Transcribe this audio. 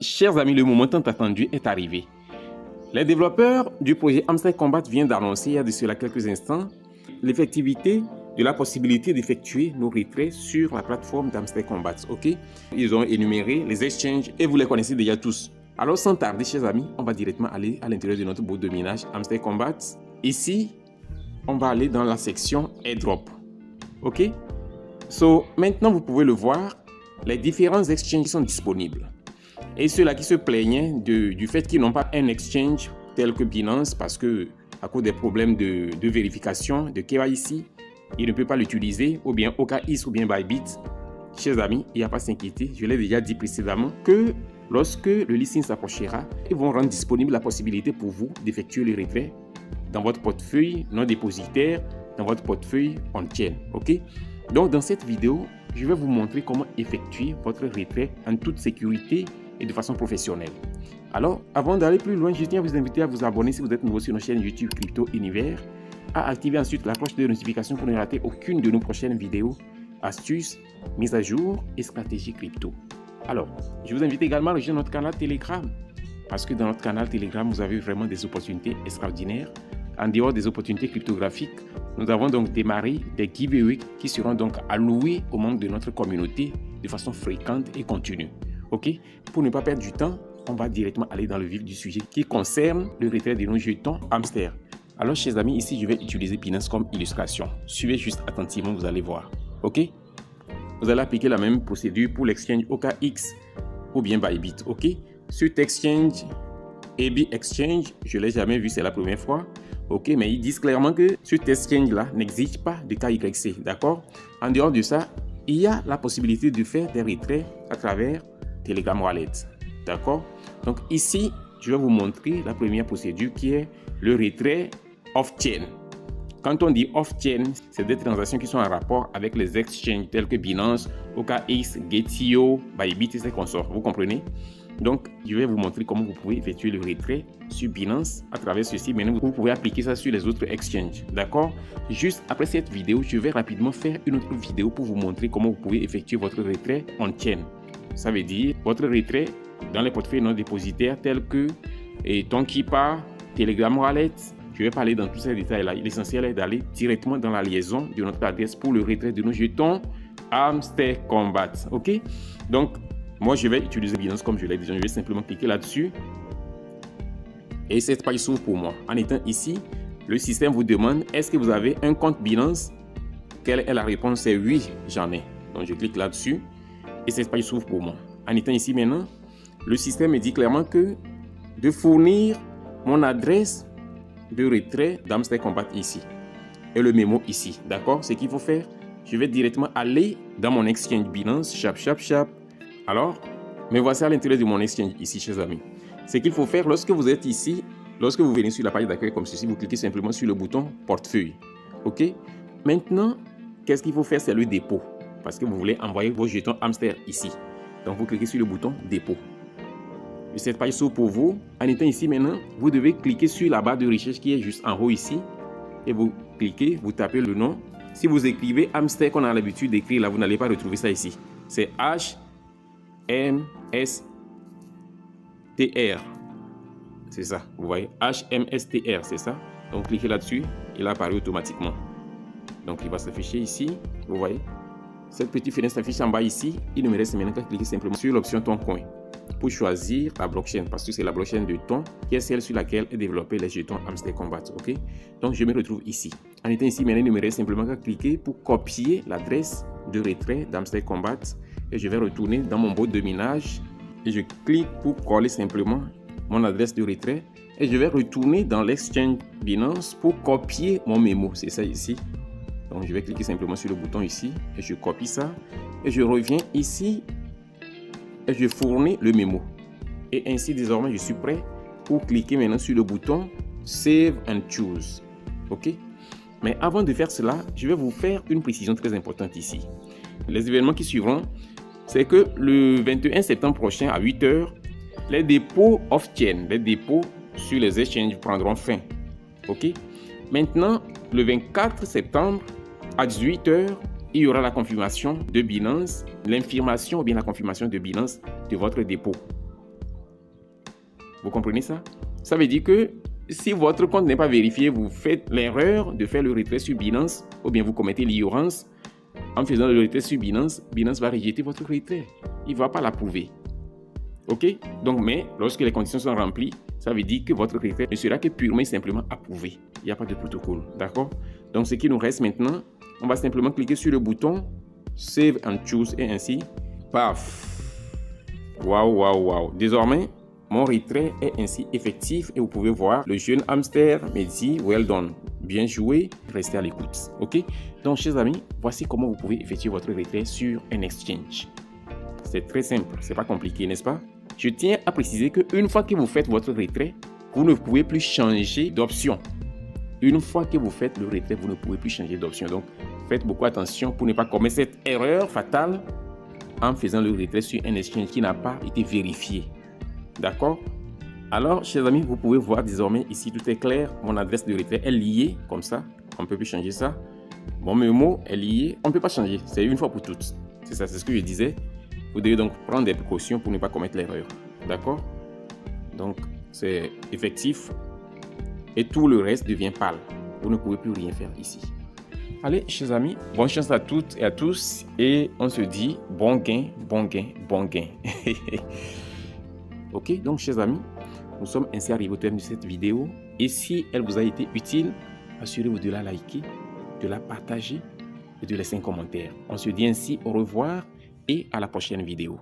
Chers amis, le moment tant attendu est arrivé. Les développeurs du projet Hamster Kombat viennent d'annoncer il y a de cela quelques instants l'effectivité de la possibilité d'effectuer nos retraits sur la plateforme d'Hamster Kombat. Ok, ils ont énuméré les exchanges et vous les connaissez déjà tous. Alors sans tarder, chers amis, on va directement aller à l'intérieur de notre boîte de minage Hamster Kombat. Ici, on va aller dans la section airdrop. Ok, maintenant vous pouvez le voir, les différents exchanges qui sont disponibles. Et ceux-là qui se plaignaient du fait qu'ils n'ont pas un exchange tel que Binance parce que à cause des problèmes de vérification de KYC, ils ne peuvent pas l'utiliser, ou bien OKX ou bien Bybit. Chers amis, il n'y a pas à s'inquiéter, je l'ai déjà dit précédemment que lorsque le listing s'approchera, ils vont rendre disponible la possibilité pour vous d'effectuer le retrait dans votre portefeuille non dépositaire, dans votre portefeuille on-chain. Ok? Donc dans cette vidéo, je vais vous montrer comment effectuer votre retrait en toute sécurité et de façon professionnelle. Alors, avant d'aller plus loin, je tiens à vous inviter à vous abonner si vous êtes nouveau sur notre chaîne YouTube Crypto Univers, à activer ensuite la cloche de notification pour ne rater aucune de nos prochaines vidéos, astuces, mises à jour et stratégies crypto. Alors, je vous invite également à rejoindre notre canal Telegram, parce que dans notre canal Telegram, vous avez vraiment des opportunités extraordinaires. En dehors des opportunités cryptographiques, nous avons donc démarré des giveaways qui seront donc alloués aux membres de notre communauté de façon fréquente et continue. Ok, pour ne pas perdre du temps, on va directement aller dans le vif du sujet qui concerne le retrait de nos jetons Hamster. Alors, chers amis, ici, je vais utiliser Binance comme illustration. Suivez juste attentivement, vous allez voir. Ok, vous allez appliquer la même procédure pour l'exchange OKX ou bien Bybit. Ok, cet exchange, AB Exchange, je ne l'ai jamais vu, c'est la première fois. Ok, mais ils disent clairement que cet exchange-là n'exige pas de KYC. D'accord? En dehors de ça, il y a la possibilité de faire des retraits à travers Telegram Wallet. D'accord? Donc ici, je vais vous montrer la première procédure qui est le retrait off-chain. Quand on dit off-chain, c'est des transactions qui sont en rapport avec les exchanges tels que Binance, OKX, Gate.io, Bybit et ses consorts. Vous comprenez? Donc, je vais vous montrer comment vous pouvez effectuer le retrait sur Binance à travers ceci. Maintenant, vous pouvez appliquer ça sur les autres exchanges. D'accord? Juste après cette vidéo, je vais rapidement faire une autre vidéo pour vous montrer comment vous pouvez effectuer votre retrait on-chain. Ça veut dire votre retrait dans les portefeuilles non dépositaires tels que Tonkeepa, Telegram Wallet. Je vais parler dans tous ces détails-là. L'essentiel est d'aller directement dans la liaison de notre adresse pour le retrait de nos jetons Hamster Kombat. Ok? Donc, moi, je vais utiliser Binance comme je l'ai dit. Je vais simplement cliquer là-dessus. Et cette page s'ouvre pour moi. En étant ici, le système vous demande est-ce que vous avez un compte Binance? Quelle est la réponse? C'est oui, j'en ai. Donc, je clique là-dessus. Et cette page s'ouvre pour moi. En étant ici maintenant, le système me dit clairement que de fournir mon adresse de retrait d'Hamster Kombat ici. Et le mémo ici. D'accord? Ce qu'il faut faire, je vais directement aller dans mon exchange Binance. Chap. Alors, me voici à l'intérieur de mon exchange ici, chers amis. Ce qu'il faut faire lorsque vous êtes ici, lorsque vous venez sur la page d'accueil comme ceci, vous cliquez simplement sur le bouton portefeuille. Ok? Maintenant, qu'est-ce qu'il faut faire? C'est le dépôt. Parce que vous voulez envoyer vos jetons Hamster ici. Donc, vous cliquez sur le bouton dépôt. Et cette page s'ouvre pour vous. En étant ici maintenant, vous devez cliquer sur la barre de recherche qui est juste en haut ici. Et vous cliquez, vous tapez le nom. Si vous écrivez Hamster qu'on a l'habitude d'écrire là, vous n'allez pas retrouver ça ici. C'est HMSTR. C'est ça, vous voyez, HMSTR, c'est ça. Donc, cliquez là-dessus, il apparaît automatiquement. Donc, il va s'afficher ici, vous voyez. Cette petite fenêtre s'affiche en bas ici. Il ne me reste maintenant qu'à cliquer simplement sur l'option Toncoin pour choisir la blockchain, parce que c'est la blockchain de Ton qui est celle sur laquelle est développé les jetons Hamster Kombat. Ok, donc je me retrouve ici. En étant ici, maintenant, il ne me reste simplement qu'à cliquer pour copier l'adresse de retrait d'Hamster Kombat. Et je vais retourner dans mon bot de minage et je clique pour coller simplement mon adresse de retrait et je vais retourner dans l'exchange Binance pour copier mon mémo. C'est ça ici. Donc je vais cliquer simplement sur le bouton ici et je copie ça et je reviens ici et je fournis le mémo. Et ainsi désormais je suis prêt pour cliquer maintenant sur le bouton Save and Choose. Ok? Mais avant de faire cela, je vais vous faire une précision très importante ici. Les événements qui suivront, c'est que le 21 septembre prochain à 8 h, les dépôts off-chain, les dépôts sur les exchanges prendront fin. Ok? Maintenant, le 24 septembre à 18 h, il y aura la confirmation de Binance, l'information ou bien la confirmation de Binance de votre dépôt. Vous comprenez ça? Ça veut dire que si votre compte n'est pas vérifié, vous faites l'erreur de faire le retrait sur Binance ou bien vous commettez l'ignorance en faisant le retrait sur Binance, Binance va rejeter votre retrait. Il ne va pas l'approuver. OK? Donc, mais lorsque les conditions sont remplies, ça veut dire que votre retrait ne sera que purement et simplement approuvé. Il n'y a pas de protocole. D'accord? Donc, ce qui nous reste maintenant, on va simplement cliquer sur le bouton Save and Choose et ainsi, paf! Waouh! Désormais, mon retrait est ainsi effectif et vous pouvez voir le jeune hamster me dit well done, bien joué, restez à l'écoute. Ok? Donc, chers amis, voici comment vous pouvez effectuer votre retrait sur un exchange. C'est très simple, c'est pas compliqué, n'est-ce pas? Je tiens à préciser qu'une fois que vous faites votre retrait, vous ne pouvez plus changer d'option. Une fois que vous faites le retrait, vous ne pouvez plus changer d'option. Donc, faites beaucoup attention pour ne pas commettre cette erreur fatale en faisant le retrait sur un exchange qui n'a pas été vérifié. D'accord? Alors, chers amis, vous pouvez voir désormais ici, tout est clair. Mon adresse de retrait est liée, comme ça. On ne peut plus changer ça. Mon mémo est lié. On ne peut pas changer. C'est une fois pour toutes. C'est ça, c'est ce que je disais. Vous devez donc prendre des précautions pour ne pas commettre l'erreur. D'accord? Donc, c'est effectif. Et tout le reste devient pâle. Vous ne pouvez plus rien faire ici. Allez, chers amis, bonne chance à toutes et à tous. Et on se dit bon gain. Ok, donc chers amis, nous sommes ainsi arrivés au terme de cette vidéo. Et si elle vous a été utile, assurez-vous de la liker, de la partager et de laisser un commentaire. On se dit ainsi au revoir et à la prochaine vidéo.